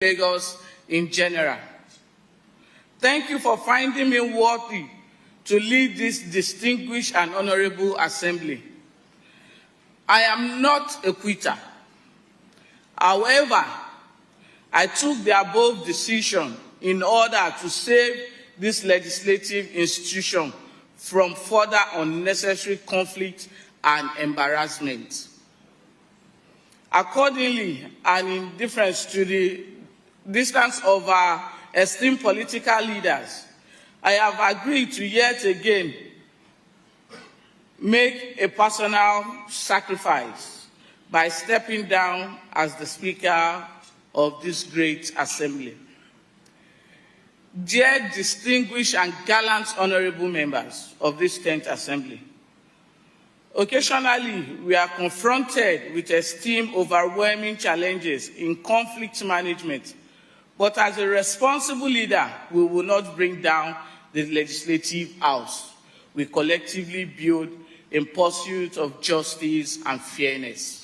Lagos in general. Thank you for finding me worthy to lead this distinguished and honorable assembly. I am not a quitter. However, I took the above decision in order to save this legislative institution from further unnecessary conflict and embarrassment. Accordingly, and in deference to the distance of our esteemed political leaders, I have agreed to yet again make a personal sacrifice by stepping down as the Speaker of this great assembly. Dear distinguished and gallant honorable members of this 10th assembly, occasionally we are confronted with esteemed overwhelming challenges in conflict management, but as a responsible leader, we will not bring down the legislative house we collectively build in pursuit of justice and fairness.